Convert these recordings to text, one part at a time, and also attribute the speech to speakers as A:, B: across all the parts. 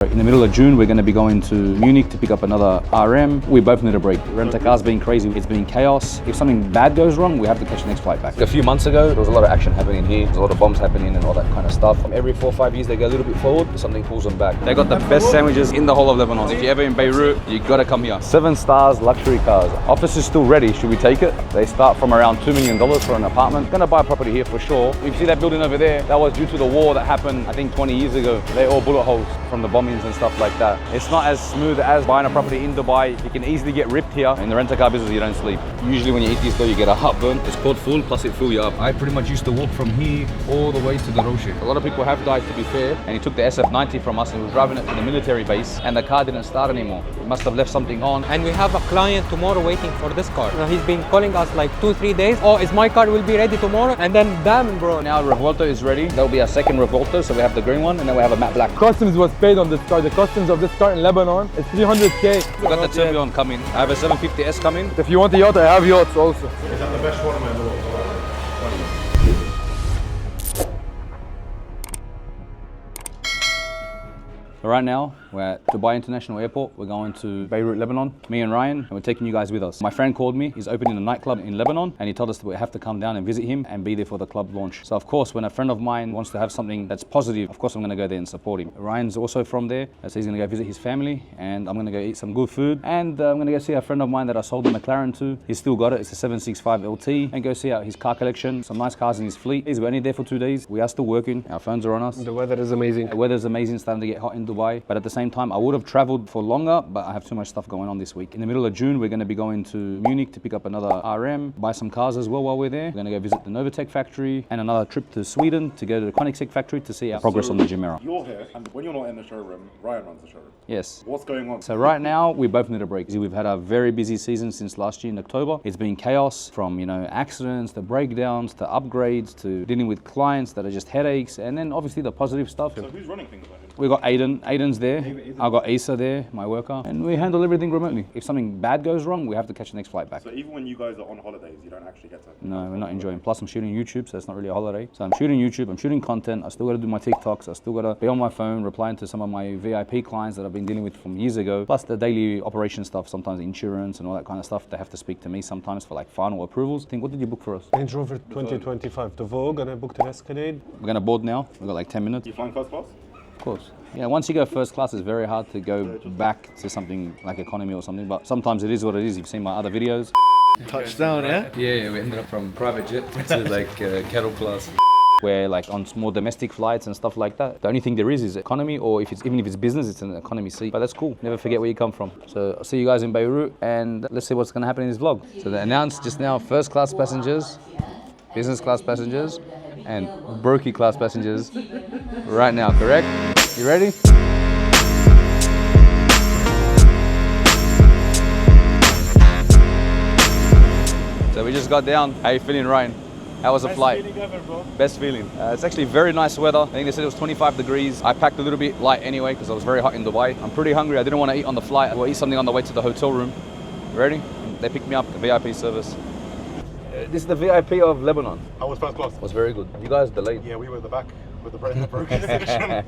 A: In the middle of June, we're going to be going to Munich to pick up another RM. We both need a break. Rent-a-car's been crazy. It's been chaos. If something bad goes wrong, we have to catch the next flight back. A few months ago, there was a lot of action happening here. There's a lot of bombs happening and all that kind of stuff. Every 4 or 5 years, they go a little bit forward, something pulls them back. They got the best sandwiches in the whole of Lebanon. If you're ever in Beirut, you got to come here. 7 stars luxury cars. Office is still ready. Should we take it? They start from around $2 million for an apartment. Gonna buy a property here for sure. If you see that building over there, that was due to the war that happened, I think 20 years ago. They're all bullet holes from the bombings and stuff like that. It's not as smooth as buying a property in Dubai. You can easily get ripped here. In the rental-car business, you don't sleep. Usually when you eat this though, you get a heartburn. It's called full, plus it fill you up. I pretty much used to walk from here all the way to the Roshi. A lot of people have died, to be fair, and he took the SF-90 from us and was driving it to the military base, and the car didn't start anymore. He must have left something on.
B: And we have a client tomorrow waiting for this car. He's been calling us like 2-3 days. Oh, is my car will be ready tomorrow? And then damn, bro.
A: Now Revolto is ready. There'll be a second Revolto, so we have the green one, and then we have a matte black.
C: Customs was paid on this car. The customs of this car in Lebanon is 300K.
A: We got the Tourbillon coming. I have a 750S coming.
C: If you want a yacht, I have yachts also.
D: Is that the best shawarma in the world?
A: So right now, we're at Dubai International Airport. We're going to Beirut, Lebanon, me and Ryan, and we're taking you guys with us. My friend called me. He's opening a nightclub in Lebanon, and he told us that we have to come down and visit him and be there for the club launch. So of course, when a friend of mine wants to have something that's positive, of course I'm gonna go there and support him. Ryan's also from there, so he's gonna go visit his family, and I'm gonna go eat some good food. And I'm gonna go see a friend of mine that I sold the McLaren to. He's still got it. It's a 765 LT, and go see out his car collection, some nice cars in his fleet. We're only there for 2 days. We are still working. Our phones are on us.
C: The weather is amazing.
A: The weather's amazing, starting to get hot in Dubai, but at the same time, I would have traveled for longer, but I have too much stuff going on this week. In the middle of June, we're going to be going to Munich to pick up another RM, buy some cars as well while we're there. We're going to go visit the Novatech factory and another trip to Sweden to go to the Koenigsegg factory to see our progress on the Gemera.
D: You're here, and when you're not in the showroom, Ryan runs the showroom.
A: Yes.
D: What's going on?
A: So right now, we both need a break. We've had a very busy season since last year in October. It's been chaos from, accidents to breakdowns to upgrades to dealing with clients that are just headaches, and then obviously the positive stuff.
D: So who's running things like this?
A: We've got Aiden. Aiden's there. I've got Asa there, my worker, and we handle everything remotely. If something bad goes wrong, we have to catch the next flight back.
D: So even when you guys are on holidays, you don't actually get to...
A: No, we're not enjoying. Plus I'm shooting YouTube, so it's not really a holiday. So I'm shooting YouTube, I'm shooting content, I still got to do my TikToks, I still got to be on my phone, replying to some of my VIP clients that I've been dealing with from years ago. Plus the daily operation stuff, sometimes insurance and all that kind of stuff. They have to speak to me sometimes for like final approvals. What did you book for us?
C: Range Rover 2025 to Vogue, and I booked an Escalade.
A: We're going to board now. We've got like 10 minutes.
D: You flying first class?
A: Of course. Yeah, once you go first class, it's very hard to go back to something like economy or something, but sometimes it is what it is. You've seen my other videos.
E: Touchdown, yeah?
F: Yeah, we ended up from private jet to like cattle class.
A: Where like on more domestic flights and stuff like that, the only thing there is economy, or even if it's business, it's an economy seat. But that's cool. Never forget where you come from. So I'll see you guys in Beirut, and let's see what's going to happen in this vlog. So they announced just now first class passengers, business class passengers, and brokey class passengers right now, correct? You ready? So we just got down. How you feeling, Ryan? How was the flight?
D: Best feeling ever, bro.
A: Best feeling. It's actually very nice weather. I think they said it was 25 degrees. I packed a little bit light anyway because I was very hot in Dubai. I'm pretty hungry. I didn't want to eat on the flight. We'll eat something on the way to the hotel room. Ready? They picked me up, the VIP service. This is the VIP of Lebanon.
D: How was first class?
A: It was very good. You guys delayed.
D: Yeah, we were at the back with the broken section.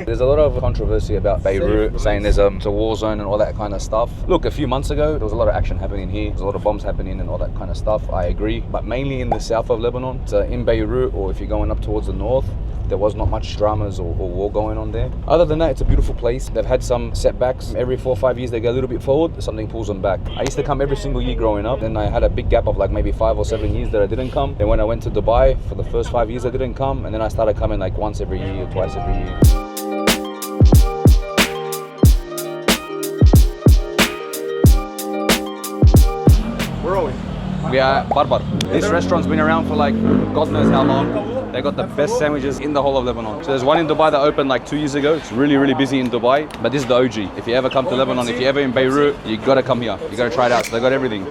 A: There's a lot of controversy about Beirut, saying it's a war zone and all that kind of stuff. Look, a few months ago, there was a lot of action happening here. There's a lot of bombs happening and all that kind of stuff. I agree. But mainly in the south of Lebanon. So in Beirut, or if you're going up towards the north, there was not much dramas or war going on there. Other than that, it's a beautiful place. They've had some setbacks. Every 4 or 5 years, they go a little bit forward, something pulls them back. I used to come every single year growing up. Then I had a big gap of like maybe 5 or 7 years that I didn't come. Then when I went to Dubai, for the first 5 years, I didn't come. And then I started coming like once every year, twice every year.
D: Where are we?
A: We are at Barbar. This restaurant's been around for like God knows how long. They got the best sandwiches in the whole of Lebanon. So there's one in Dubai that opened like 2 years ago. It's really, really busy in Dubai, but this is the OG. If you ever come to Lebanon, if you're ever in Beirut, you gotta come here. You gotta try it out. So they got everything.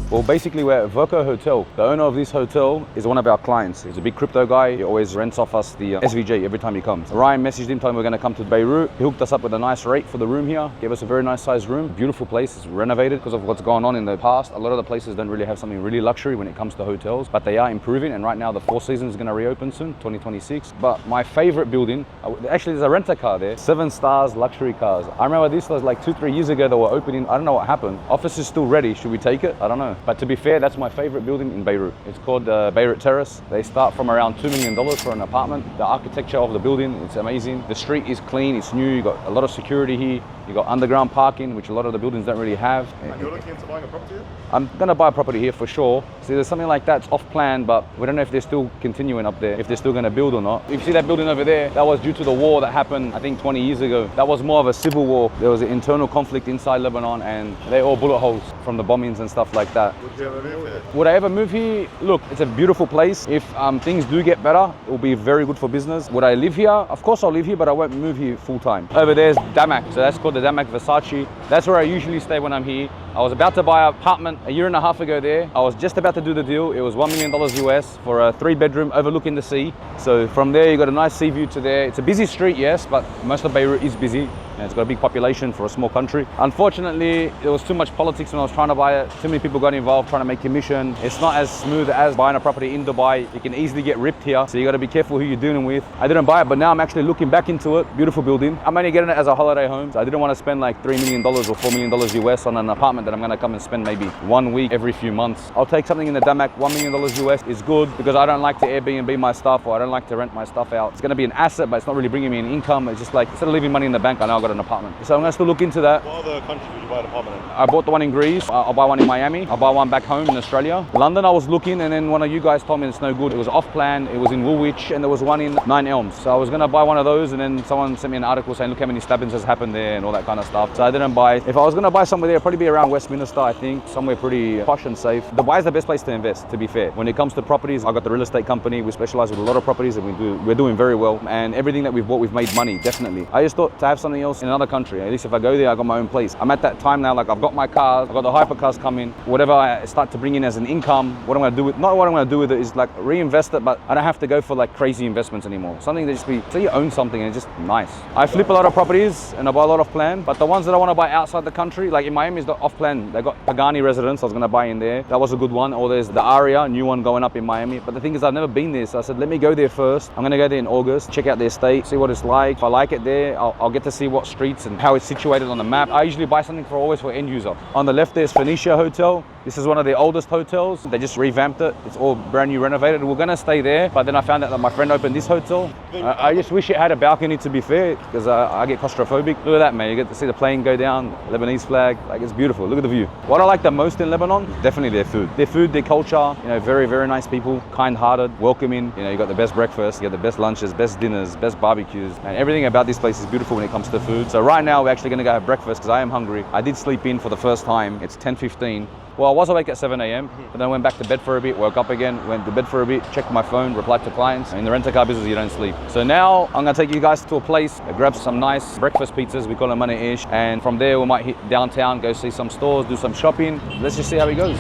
A: Well, basically we're at Verco Hotel. The owner of this hotel is one of our clients. He's a big crypto guy. He always rents off us the SVJ every time he comes. Ryan messaged him, told him we're going to come to Beirut. He hooked us up with a nice rate for the room here. Gave us a very nice sized room. Beautiful place. It's renovated because of what's gone on in the past. A lot of the places don't really have something really luxury when it comes to hotels, but they are improving. And right now the Four Seasons is going to reopen soon, 2026. But my favorite building, actually there's a rent-a-car there. 7 stars luxury cars. I remember this was like 2-3 years ago they were opening. I don't know what happened. Office is still ready. Should we take it? I don't know. But to be fair, that's my favorite building in Beirut. It's called Beirut Terrace. They start from around $2 million for an apartment. The architecture of the building, it's amazing. The street is clean, it's new. You got a lot of security here. You got underground parking, which a lot of the buildings don't really have.
D: And you're looking into buying a property here?
A: I'm gonna buy a property here for sure. See, there's something like that's off plan, but we don't know if they're still continuing up there, if they're still gonna build or not. If you see that building over there, that was due to the war that happened, I think 20 years ago. That was more of a civil war. There was an internal conflict inside Lebanon and they're all bullet holes from the bombings and stuff like that.
D: Would you ever move here?
A: Would I ever move here? Look, it's a beautiful place. If things do get better, it will be very good for business. Would I live here? Of course I'll live here, but I won't move here full time. Over there's Damak, so that's called the Damak Versace. That's where I usually stay when I'm here. I was about to buy an apartment a year and a half ago there. I was just about to do the deal. It was $1 million US for a 3-bedroom overlooking the sea. So from there, you got a nice sea view to there. It's a busy street, yes, but most of Beirut is busy. And it's got a big population for a small country. Unfortunately, there was too much politics when I was trying to buy it. Too many people got involved trying to make commission. It's not as smooth as buying a property in Dubai. You can easily get ripped here. So you got to be careful who you're dealing with. I didn't buy it, but now I'm actually looking back into it. Beautiful building. I'm only getting it as a holiday home. So I didn't want to spend like $3 million or $4 million US on an apartment that I'm going to come and spend maybe 1 week every few months. I'll take something in the Damak. $1 million US is good because I don't like to Airbnb my stuff or I don't like to rent my stuff out. It's going to be an asset, but it's not really bringing me an income. It's just like, instead of leaving money in the bank, I know I got an apartment. So I'm going to still look into that.
D: What other countries would you buy an apartment in?
A: I bought the one in Greece. I'll buy one in Miami. I'll buy one back home in Australia. London, I was looking, and then one of you guys told me it's no good. It was off plan. It was in Woolwich, and there was one in 9 Elms. So I was going to buy one of those, and then someone sent me an article saying, look how many stabbings has happened there and all that kind of stuff. So I didn't buy it. If I was going to buy somewhere there, it'd probably be around Westminster, I think. Somewhere pretty posh and safe. Dubai is the best place to invest, to be fair. When it comes to properties, I got the real estate company. We specialize with a lot of properties, and we're doing very well. And everything that we've bought, we've made money, definitely. I just thought to have something else in another country. At least if I go there, I got my own place. I'm at that time now, like I've got my cars, I've got the hypercars coming. Whatever I start to bring in as an income, what I'm going to do with, not what I'm going to do with it is like reinvest it, but I don't have to go for like crazy investments anymore. Something that just be, so you own something and it's just nice. I flip a lot of properties and I buy a lot of plan, but the ones that I want to buy outside the country, like in Miami is the off plan. They got Pagani residence, I was going to buy in there. That was a good one. Or there's the Aria, new one going up in Miami. But the thing is, I've never been there. So I said, let me go there first. I'm going to go there in August, check out the estate, see what it's like. If I like it there, I'll get to see what streets and how it's situated on the map. I usually buy something always for end user. On the left there's Phoenicia Hotel. This is one of the oldest hotels. They just revamped it. It's all brand new renovated. We're gonna stay there, but then I found out that my friend opened this hotel. I just wish it had a balcony, to be fair, because I get claustrophobic. Look at that, man. You get to see the plane go down, Lebanese flag. Like, it's beautiful. Look at the view. What I like the most in Lebanon is definitely their food. Their food, their culture, you know, very, very nice people, kind-hearted, welcoming. You know, you got the best breakfast, you got the best lunches, best dinners, best barbecues, and everything about this place is beautiful when it comes to food. So right now we're actually gonna go have breakfast because I am hungry. I did sleep in for the first time. It's 10:15. Well, I was awake at 7 a.m, but then I went back to bed for a bit, woke up again, went to bed for a bit, checked my phone, replied to clients. In the rent-a-car business, you don't sleep. So now I'm gonna take you guys to a place, grab some nice breakfast pizzas, we call them money-ish, and from there we might hit downtown, go see some stores, do some shopping. Let's just see how it goes.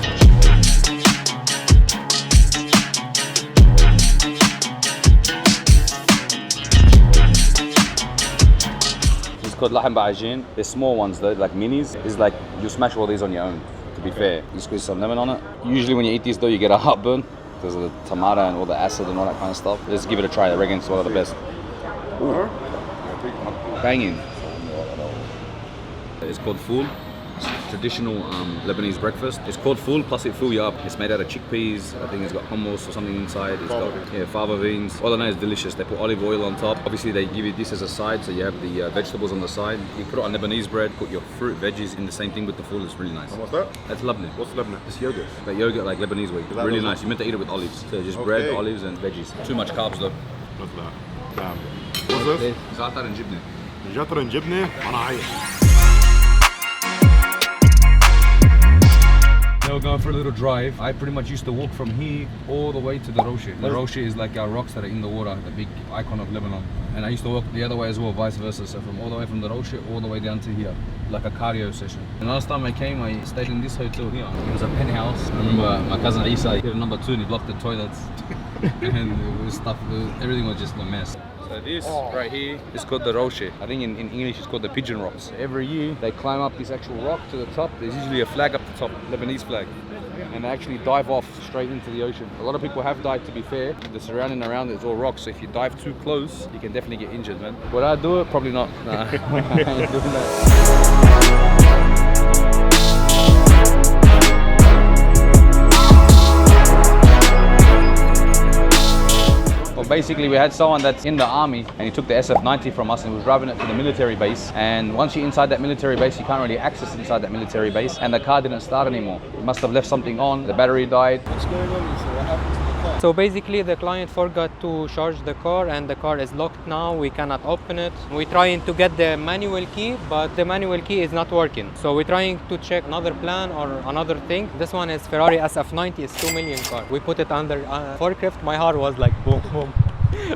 A: It's called lahm ba'ajin. They're small ones though, like minis. It's like you smash all these on your own. To be fair, you squeeze some lemon on it. Usually when you eat these though, you get a heartburn because of the tomato and all the acid and all that kind of stuff. Let's give it a try. I reckon it's one of the best. Ooh. Banging. It's called fool. It's traditional Lebanese breakfast. It's called fool, plus it fill you up. It's made out of chickpeas. I think it's got hummus or something inside. It's got fava beans. All I know is delicious. They put olive oil on top. Obviously they give you this as a side, so you have the vegetables on the side. You put it on Lebanese bread, put your fruit, veggies in the same thing with the fool. It's really nice.
D: And what's that?
A: That's lovely.
D: What's Lebanon?
A: It's yogurt. Like yogurt, like Lebanese way. Really nice. You meant to eat it with olives. So just bread, olives and veggies. Too much carbs though.
D: Look at that. Damn. What's this?
A: Za'atar and jibne.
D: جاتر جبنة أنا عايش.
F: Now we're going for a little drive. I pretty much used to walk from here all the way to the Roche. The Roche is like our rocks that are in the water, the big icon of Lebanon. And I used to walk the other way as well, vice versa. So from all the way from the Roche all the way down to here. like a cardio session. And last time I came, I stayed in this hotel here. It was a penthouse. I remember my cousin Isa, he had number 2 and he blocked the toilets. And it was stuff, everything was just a mess. So this right here is called the roche. I think in English it's called the pigeon rocks. Every year they climb up this actual rock to the top. There's usually a flag up the top, Lebanese flag. And they actually dive off straight into the ocean. A lot of people have dived, to be fair. The surrounding around is all rocks, so if you dive too close, you can definitely get injured, man. Would I do it? Probably not. Nah, I ain't doing that. Basically, we had someone that's in the army and he took the SF-90 from us and was driving it to the military base. And once you're inside that military base, you can't really access inside that military base. And the car didn't start anymore. He must have left something on. The battery died.
C: What's going on? What happened to the car?
B: So basically the client forgot to charge the car and the car is locked now. We cannot open it. We're trying to get the manual key, but the manual key is not working. So we're trying to check another plan or another thing. This one is Ferrari SF-90, it's 2 million car. We put it under forklift. My heart was like boom, boom.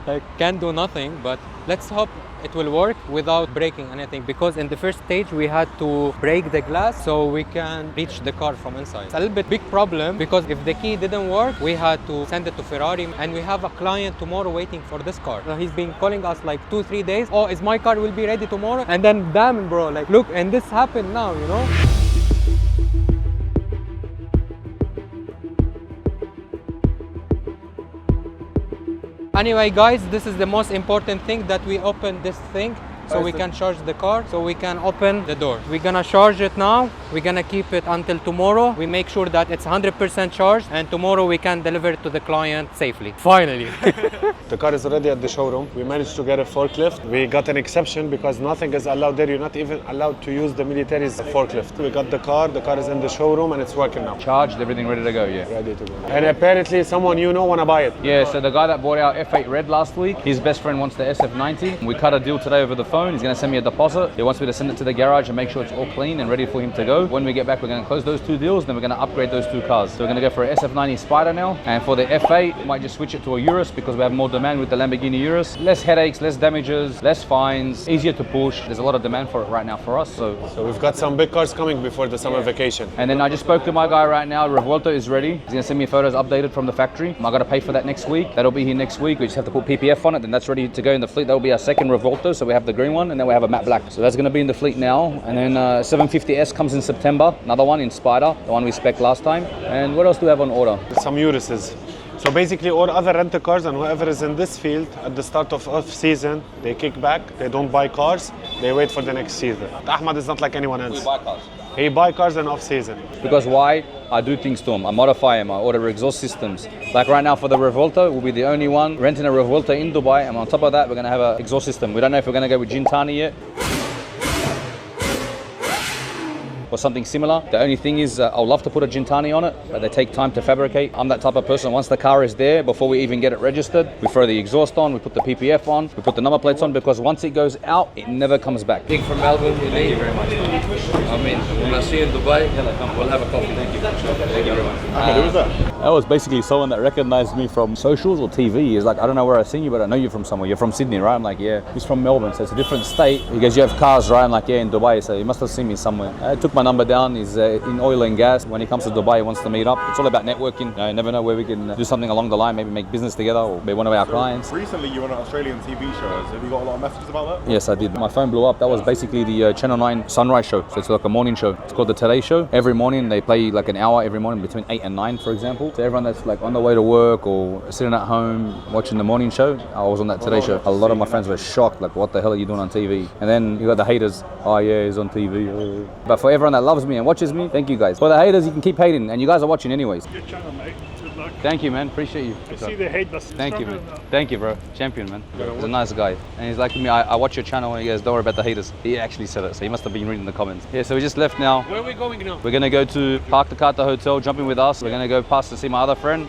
B: Like can't do nothing, but let's hope it will work without breaking anything, because in the first stage we had to break the glass so we can reach the car from inside. It's a little bit big problem, because if the key didn't work, we had to send it to Ferrari, and we have a client tomorrow waiting for this car. So he's been calling us like 2-3 days. Oh, is my car will be ready tomorrow? And then damn bro, like look, and this happened now, you know. Anyway guys, this is the most important thing, that we open this thing so we can charge the car, so we can open the door. We're gonna charge it now. We're gonna keep it until tomorrow. We make sure that it's 100% charged, and tomorrow we can deliver it to the client safely. Finally.
E: The car is already at the showroom. We managed to get a forklift. We got an exception because nothing is allowed there. You're not even allowed to use the military's forklift. We got the car is in the showroom and it's working now.
A: Charged, everything ready to go, yeah.
E: Ready to go. And apparently someone you know wanna buy it.
A: Yeah, so the guy that bought our F8 Red last week, his best friend wants the SF-90. We cut a deal today over the phone. He's gonna send me a deposit. He wants me to send it to the garage and make sure it's all clean and ready for him to go. When we get back, we're gonna close those 2 deals, then we're gonna upgrade those 2 cars. So we're gonna go for a SF-90 Spider now, and for the F8, we might just switch it to a Urus because we have more demand with the Lamborghini Urus. Less headaches, less damages, less fines, easier to push. There's a lot of demand for it right now for us. So
E: we've got some big cars coming before the summer vacation.
A: And then I just spoke to my guy right now. Revuelto is ready. He's gonna send me photos updated from the factory. I gotta pay for that next week. That'll be here next week. We just have to put PPF on it, then that's ready to go in the fleet. That'll be our second Revuelto. So we have the green one, and then we have a matte black. So that's gonna be in the fleet now. And then 750S comes in September. Another one in Spider, the one we spec'd last time. And what else do we have on order?
E: Some Uruses. So basically all other rental cars and whoever is in this field at the start of off-season, they kick back, they don't buy cars, they wait for the next season. Ahmed is not like anyone else.
A: We buy cars.
E: He buy cars in off-season.
A: Because why? I do things to them. I modify them. I order exhaust systems. Like right now for the Revuelto, we'll be the only one renting a Revuelto in Dubai, and on top of that, we're gonna have an exhaust system. We don't know if we're gonna go with Gintani yet, or something similar. The only thing is I'd love to put a Gintani on it, but they take time to fabricate. I'm that type of person. Once the car is there, before we even get it registered, we throw the exhaust on, we put the PPF on, we put the number plates on, because once it goes out, it never comes back.
F: Big from Melbourne. Thank you very much. I mean, when I see you in Dubai, we'll have a coffee. Thank you. Thank you very much.
D: Who was that?
A: That was basically someone that recognized me from socials or TV. He's like, I don't know where I've seen you, but I know you're from somewhere. You're from Sydney, right? I'm like, yeah. He's from Melbourne, so it's a different state. He goes, you have cars, right? I'm like, yeah, in Dubai. So he must have seen me somewhere. I took my number down. He's in oil and gas. When he comes to Dubai, he wants to meet up. It's all about networking. You never know where we can do something along the line, maybe make business together or be one of our clients.
D: Recently you were on an Australian TV show. Have you got a lot of messages about that?
A: Yes, I did. My phone blew up. That was basically the Channel 9 sunrise show. So it's like a morning show. It's called the Today Show. Every morning they play like an hour every morning between 8 and 9, for example. So everyone that's like on the way to work or sitting at home watching the morning show, I was on that Today Show. A lot of my friends were shocked, like, what the hell are you doing on TV? And then you got the haters. Oh yeah, he's on TV. Oh. But for everyone that loves me and watches me, thank you guys. For the haters, you can keep hating, and you guys are watching anyways.
G: Good channel, mate. Good luck.
A: Thank you, man. Appreciate you.
G: I see the hate that's
A: Thank you, man.
G: stronger than
A: Thank you, bro. Champion, man. He's a nice guy. And he's like to me, I watch your channel, and he goes, don't worry about the haters. He actually said it, so he must have been reading the comments. Yeah, so we just left now.
G: Where are we going now?
A: We're gonna go to park the car at the hotel, jump in with us. We're gonna go past to see my other friend.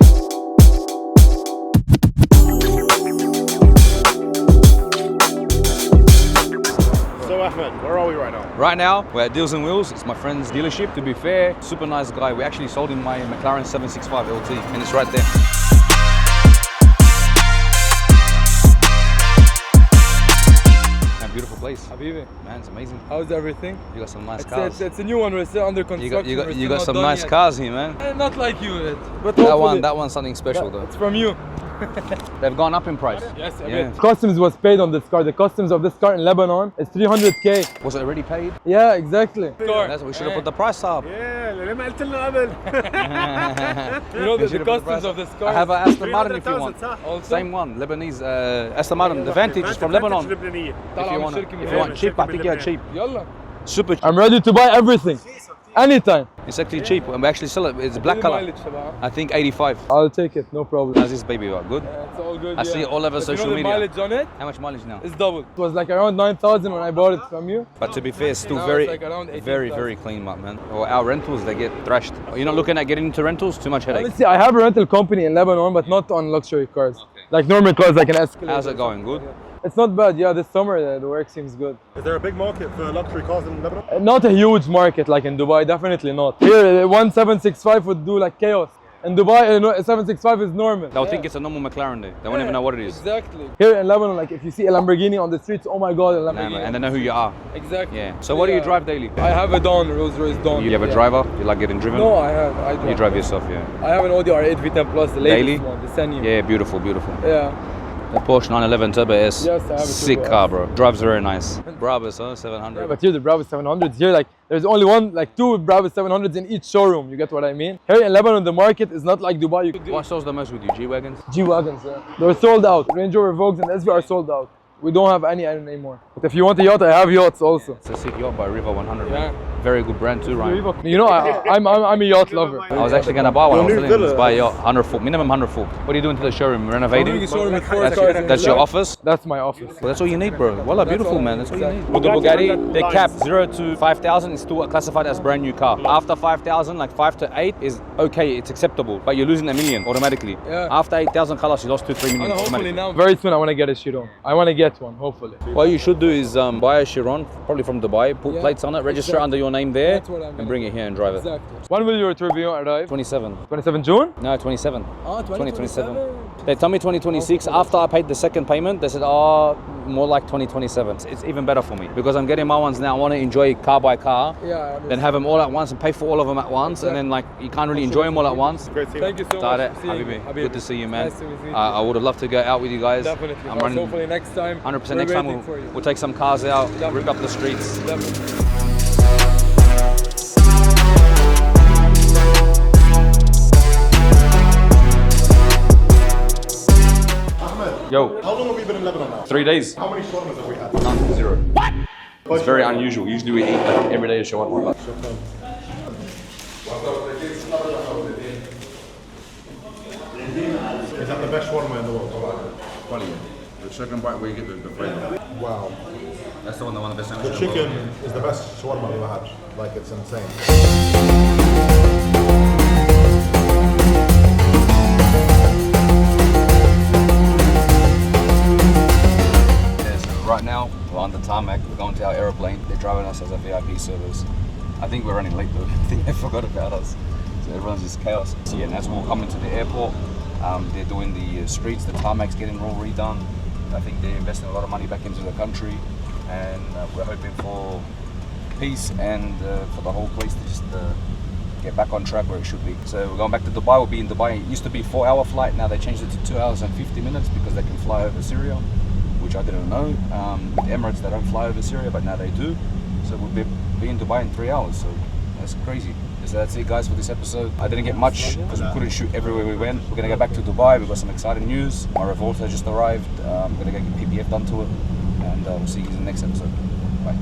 D: So Ahmed, where are we right now?
A: Right now, we're at Deals and Wheels. It's my friend's dealership. To be fair, super nice guy. We actually sold him my McLaren 765 LT, and it's right there. beautiful place.
C: Habibi,
A: Man, it's amazing.
C: how's everything?
A: You got some nice cars.
C: It's a new one. We're still under construction.
A: You got some nice cars here, man.
C: Not like you, but
A: That one's something special though.
C: It's from you.
A: They've gone up in price.
C: Yes, a
A: Yeah.
C: bit. Customs was paid on this car. The customs of this car in Lebanon is 300k.
A: Was it already paid?
C: Yeah, exactly.
A: That's what we should have put the price up.
E: Yeah, ليه ما قلت لنا قبل؟
C: You know
A: They
C: the
A: should've put the
C: customs
A: price
C: of this
A: I
C: car.
A: have an Aston Martin if you want.
C: Also?
A: Same one, Lebanese Aston Martin. The Vantage is from Lebanon. If you want cheap, I think cheap.
C: Yalla.
A: Super cheap.
C: I'm ready to buy everything. Anytime.
A: It's actually cheap. And we actually sell it. It's black color. I think 85.
C: I'll take it, no problem.
A: How's this baby about? Good?
C: It's all good.
A: I see it all over
C: But
A: social
C: you know
A: media.
C: the mileage on it?
A: How much mileage now?
C: It's double. It was like around 9,000 when I bought it from you.
A: But to be fair, it's still
C: Now
A: very,
C: it's like around 18,000.
A: very clean, man. Or our rentals, they get thrashed. You're not looking at getting into rentals? Too much headache.
C: Honestly, I have a rental company in Lebanon, but not on luxury cars. Like normal cars, like an Escalade.
A: How's it going? Good?
C: It's not bad. Yeah, this summer the work seems good.
D: Is there a big market for luxury cars in Lebanon?
C: Not a huge market like in Dubai, definitely not. Here, 1765 would do like chaos. In Dubai, 765 is normal.
A: They'll think it's a normal McLaren day. They won't even know what it is.
C: Exactly. Here in Lebanon, like if you see a Lamborghini on the streets, oh my god, a
A: Nah,
C: Lamborghini.
A: man, and they know who you are.
C: Exactly.
A: Yeah. So what do you drive daily?
C: I have a Dawn, Rolls Royce Dawn.
A: You have a driver? You like getting driven?
C: No, I drive.
A: You drive yourself, yeah.
C: I have an Audi R8 V10 Plus, the latest
A: Daily?
C: one, the Senior.
A: Yeah, beautiful, beautiful.
C: Yeah.
A: The Porsche 911 Turbo S.
C: Yes, I have a
A: Sick
C: Turbo
A: car,
C: S.
A: bro. Drives very nice. Brabus, huh? 700.
C: Yeah, but here the Brabus 700s, here like there's only one, like two Brabus 700s in each showroom. You get what I mean? Here in Lebanon, the market is not like Dubai. You could do
A: What sells the most with you? G-Wagons?
C: G-Wagons, yeah. They're sold out. Range Rover Vogues and SV are sold out. We don't have any anymore. But if you want a yacht, I have yachts also.
A: It's a sick yacht by River 100,
C: Yeah.
A: man. Very good brand too, Ryan.
C: You know, I'm a yacht lover.
A: I was actually going to buy one. I was
D: Your new
A: telling you,
D: villa.
A: let's buy a yacht. 100 full, minimum 100 full. What are you doing to the showroom? Renovating? That's your office?
C: That's my office.
A: Well, that's all you need, bro. Well, beautiful, man. That's all you need. With the
D: Bugatti,
A: Bugatti, they're
D: nice.
A: capped 0 to 5,000. It's still classified as brand new car. After 5,000, like 5 to 8 is okay. It's acceptable. But you're losing $1 million automatically.
C: Yeah.
A: After 8,000 colors, you lost 2-3 million
C: Hopefully
A: automatically.
C: now, very soon I want to get a Chiron. I want to get one, hopefully.
A: What you should do is buy a Chiron, probably from Dubai, put
C: Yeah,
A: plates on it, register
C: exactly.
A: under your name there,
C: That's what I'm
A: and
C: gonna
A: bring it here and drive it.
C: Exactly. When will your tourbillon arrive?
A: 27.
C: 27 June?
A: No, 27.
C: Oh,
A: 2027. They told me 2026. After I paid the second payment, they said, oh, more like 2027. It's even better for me because I'm getting my ones now. I want to enjoy car by car,
C: Yeah.
A: then have them all at once and pay for all of them at once. And then like you can't really enjoy them all at once.
D: Great team.
C: Thank you so
A: Tade,
C: much. for seeing me.
A: Habibi, good to see you, man.
C: Nice to meet you.
A: I would have loved to go out with you guys.
C: Definitely.
A: I'm
C: But
A: running
C: hopefully next time.
A: 100%
C: we're
A: next time.
C: waiting for you.
A: We'll take some cars out, rip up the streets.
C: Definitely.
D: Ahmed,
A: Yo,
D: how long have we been in Lebanon now?
A: 3 days.
D: How many shawarmas have we had?
A: None, 0. What? It's very unusual. Usually we eat like every day a shawarma.
D: Is that the best shawarma in the world?
F: Funny. The second bite where you get the flavor.
D: Wow.
A: That's the one of the best
D: The chicken is the best shawarma I've ever had. Like, it's insane.
A: Right now, we're on the tarmac. We're going to our aeroplane. They're driving us as a VIP service. I think we're running late though. I think they forgot about us. So everyone's just chaos. So, yeah, and as we'll come into the airport, they're doing the streets. The tarmac's getting all redone. I think they're investing a lot of money back into the country, and we're hoping for peace and for the whole place to just get back on track where it should be. So we're going back to Dubai. We'll be in Dubai. It used to be a 4-hour flight. Now they changed it to 2 hours and 50 minutes because they can fly over Syria, which I didn't know. With Emirates, they don't fly over Syria, but now they do. So we'll be in Dubai in 3 hours. So that's crazy. So that's it, guys, for this episode. I didn't get much because we couldn't shoot everywhere we went. We're gonna go back to Dubai. We've got some exciting news. My Revolta just arrived. I'm gonna go get PPF done to it, and we'll see you in the next episode. Bye.